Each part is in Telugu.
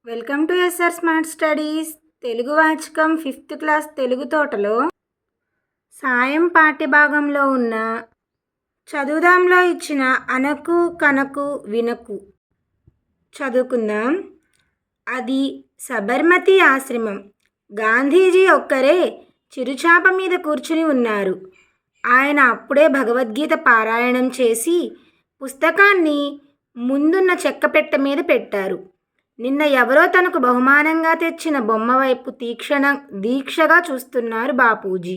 Welcome to S R smart studies. Telugu వాచకం 5th క్లాస్ తెలుగు తోటలో సాయం పాఠ్యభాగంలో ఉన్న చదువుదాంలో ఇచ్చిన అనకు కనకు వినకు చదువుకుందాం. అది సబర్మతి ఆశ్రమం. గాంధీజీ ఒక్కరే చిరుచాప మీద కూర్చుని ఉన్నారు. ఆయన అప్పుడే భగవద్గీత పారాయణం చేసి పుస్తకాన్ని ముందున్న చెక్కపెట్ట మీద పెట్టారు. నిన్న ఎవరో తనకు బహుమానంగా తెచ్చిన బొమ్మ వైపు దీక్షగా చూస్తున్నారు బాపూజీ.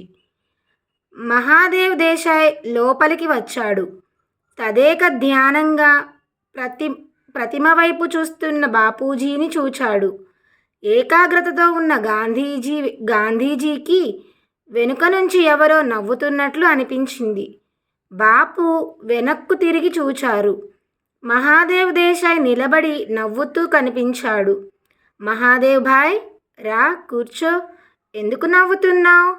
మహాదేవ్ దేశాయ్ లోపలికి వచ్చాడు. తదేక ధ్యానంగా ప్రతిమ వైపు చూస్తున్న బాపూజీని చూచాడు. ఏకాగ్రతతో ఉన్న గాంధీజీకి వెనుక నుంచి ఎవరో నవ్వుతున్నట్లు అనిపించింది. బాపు వెనక్కు తిరిగి చూచారు. మహాదేవ్ దేశాయ్ నిలబడి నవ్వుతూ కనిపించాడు. మహాదేవ్ భాయ్, రా కూర్చో. ఎందుకు నవ్వుతున్నావు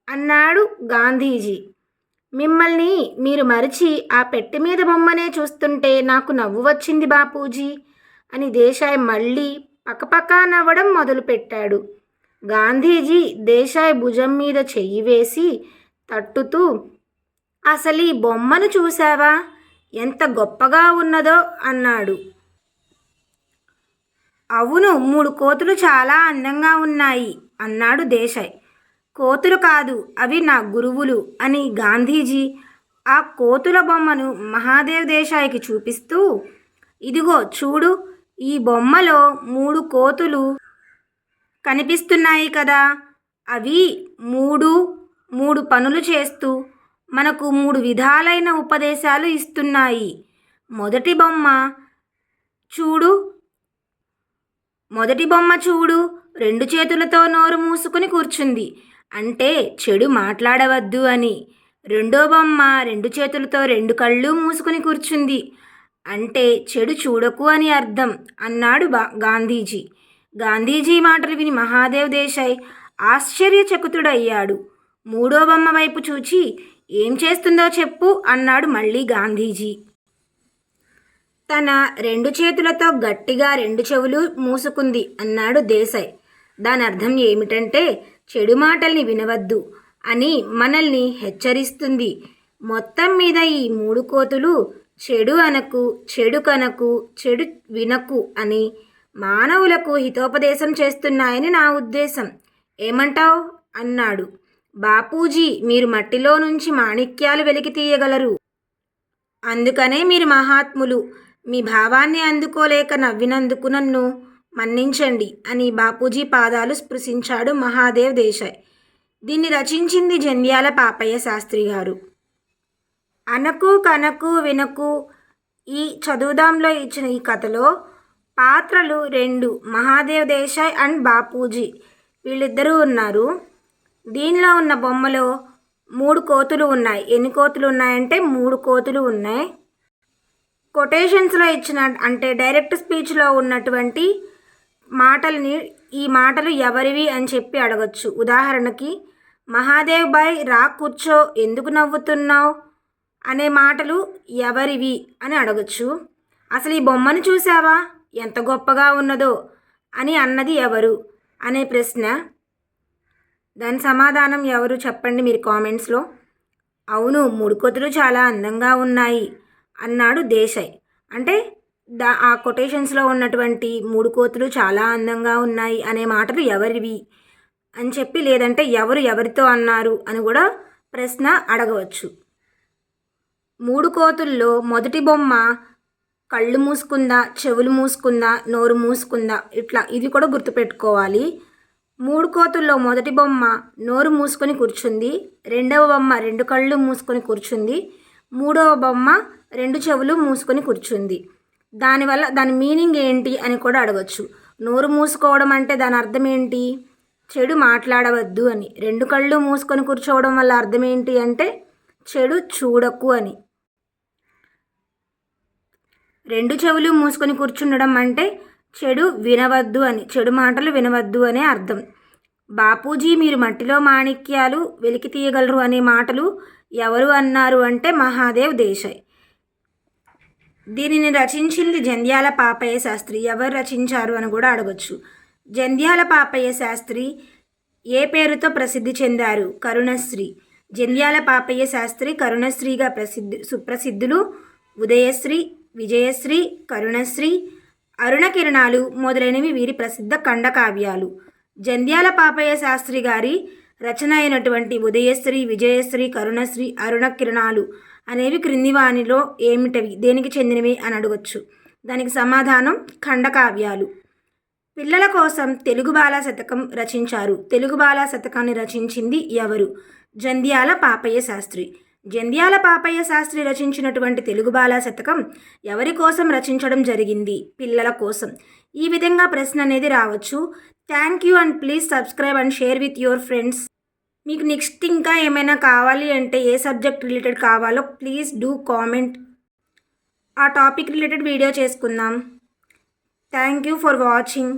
అన్నాడు గాంధీజీ. మిమ్మల్ని మీరు మరిచి ఆ పెట్టి మీద బొమ్మనే చూస్తుంటే నాకు నవ్వు వచ్చింది బాపూజీ అని దేశాయ్ మళ్ళీ పకపకా నవ్వడం మొదలుపెట్టాడు. గాంధీజీ దేశాయ్ భుజం మీద చెయ్యి వేసి తట్టుతూ, అసలు ఈ బొమ్మను చూసావా, ఎంత గొప్పగా ఉన్నదో అన్నాడు. అవును, 3 కోతులు చాలా అందంగా ఉన్నాయి అన్నాడు దేశాయ్. కోతులు కాదు, అవి నా గురువులు అని గాంధీజీ ఆ కోతుల బొమ్మను మహాదేవ్ దేశాయ్కి చూపిస్తూ, ఇదిగో చూడు, ఈ బొమ్మలో 3 కోతులు కనిపిస్తున్నాయి కదా, అవి మూడు పనులు చేస్తూ మనకు 3 విధాలైన ఉపదేశాలు ఇస్తున్నాయి. మొదటి బొమ్మ చూడు, 2 చేతులతో నోరు మూసుకుని కూర్చుంది, అంటే చెడు మాట్లాడవద్దు అని. రెండో బొమ్మ 2 చేతులతో 2 కళ్ళు మూసుకుని కూర్చుంది, అంటే చెడు చూడకు అని అర్థం అన్నాడు గాంధీజీ. గాంధీజీ మాటలు విని మహాదేవ్ దేశాయ్ ఆశ్చర్యచకితుడయ్యాడు. మూడో బొమ్మ వైపు చూచి, ఏం చేస్తుందో చెప్పు అన్నాడు మళ్ళీ గాంధీజీ. తన 2 చేతులతో గట్టిగా 2 చెవులు మూసుకుంది అన్నాడు దేశాయ్. దాని అర్థం ఏమిటంటే చెడు మాటల్ని వినవద్దు అని మనల్ని హెచ్చరిస్తుంది. మొత్తం మీద ఈ 3 కోతులు చెడు అనకు, చెడు కనకు, చెడు వినకు అని మానవులకు హితోపదేశం చేస్తున్నాయని నా ఉద్దేశం. ఏమంటావ్ అన్నాడు. బాపూజీ, మీరు మట్టిలో నుంచి మాణిక్యాలు వెలికి తీయగలరు, అందుకనే మీరు మహాత్ములు. మీ భావాన్ని అందుకోలేక నవ్వినందుకు నన్ను మన్నించండి అని బాపూజీ పాదాలు స్పృశించాడు మహాదేవ్ దేశాయ్. దీన్ని రచించింది జంధ్యాల పాపయ్య శాస్త్రి గారు. అనకు కనకు వినకు ఈ చదువుదాంలో ఇచ్చిన ఈ కథలో పాత్రలు 2, మహాదేవ్ దేశాయ్ అండ్ బాపూజీ, వీళ్ళిద్దరూ ఉన్నారు. దీనిలో ఉన్న బొమ్మలో 3 కోతులు ఉన్నాయి. ఎన్ని కోతులు ఉన్నాయంటే 3 కోతులు ఉన్నాయి. కొటేషన్స్లో ఇచ్చిన అంటే డైరెక్ట్ స్పీచ్లో ఉన్నటువంటి మాటల్ని ఈ మాటలు ఎవరివి అని చెప్పి అడగచ్చు. ఉదాహరణకి, మహాదేవ్ భాయ్ రా కూర్చో, ఎందుకు నవ్వుతున్నావు అనే మాటలు ఎవరివి అని అడగచ్చు. అసలు ఈ బొమ్మను చూసావా, ఎంత గొప్పగా ఉన్నదో అని అన్నది ఎవరు అనే ప్రశ్న. దాని సమాధానం ఎవరు చెప్పండి మీరు కామెంట్స్లో. అవును, 3 కోతులు చాలా అందంగా ఉన్నాయి అన్నాడు దేశాయ్. అంటే ఆ కొటేషన్స్లో ఉన్నటువంటి 3 కోతులు చాలా అందంగా ఉన్నాయి అనే మాటలు ఎవరివి అని చెప్పి, లేదంటే ఎవరితో అన్నారు అని కూడా ప్రశ్న అడగవచ్చు. 3 కోతుల్లో మొదటి బొమ్మ కళ్ళు మూసుకుందా, చెవులు మూసుకుందా, నోరు మూసుకుందా, ఇట్లా ఇది కూడా గుర్తుపెట్టుకోవాలి. 3 కోతుల్లో మొదటి బొమ్మ నోరు మూసుకొని కూర్చుంది, రెండవ బొమ్మ 2 కళ్ళు మూసుకొని కూర్చుంది, మూడవ బొమ్మ 2 చెవులు మూసుకొని కూర్చుంది. దానివల్ల దాని మీనింగ్ ఏంటి అని కూడా అడగచ్చు. నోరు మూసుకోవడం అంటే దాని అర్థం ఏంటి, చెడు మాట్లాడవద్దు అని. 2 కళ్ళు మూసుకొని కూర్చోవడం వల్ల అర్థం ఏంటి అంటే చెడు చూడకు అని. 2 చెవులు మూసుకొని కూర్చుండడం అంటే చెడు వినవద్దు అని, చెడు మాటలు వినవద్దు అనే అర్థం. బాపూజీ, మీరు మట్టిలో మాణిక్యాలు వెలికి తీయగలరు అనే మాటలు ఎవరు అన్నారు అంటే మహాదేవ్ దేశాయ్. దీనిని రచించింది జంధ్యాల పాపయ్య శాస్త్రి. ఎవరు రచించారు అని కూడా అడగొచ్చు. జంధ్యాల పాపయ్య శాస్త్రి ఏ పేరుతో ప్రసిద్ధి చెందారు? కరుణశ్రీ. జంధ్యాల పాపయ్య శాస్త్రి కరుణశ్రీగా సుప్రసిద్ధులు. ఉదయశ్రీ, విజయశ్రీ, కరుణశ్రీ, అరుణకిరణాలు మొదలైనవి వీరి ప్రసిద్ధ ఖండకావ్యాలు. జంధ్యాల పాపయ్య శాస్త్రి గారి రచన అయినటువంటి ఉదయశ్రీ, విజయశ్రీ, కరుణశ్రీ, అరుణకిరణాలు అనేవి క్రింది వానిలో ఏమిటవి, దేనికి చెందినవి అని అడగొచ్చు. దానికి సమాధానం ఖండకావ్యాలు. పిల్లల కోసం తెలుగు బాల శతకం రచించారు. తెలుగు బాల శతకాన్ని రచించింది ఎవరు? జంధ్యాల పాపయ్య శాస్త్రి. జంధ్యాల పాపయ్య శాస్త్రి రచించినటువంటి తెలుగు బాల శతకం ఎవరి కోసం రచించడం జరిగింది? పిల్లల కోసం. ఈ విధంగా ప్రశ్న అనేది రావచ్చు. Thank you and please subscribe and share with your friends. మీకు నెక్స్ట్ ఇంకా ఏమైనా కావాలి అంటే ఏ సబ్జెక్ట్ రిలేటెడ్ కావాలో ప్లీజ్ డూ కామెంట్. ఆ టాపిక్ రిలేటెడ్ వీడియో చేసుకుందాం. Thank you for watching.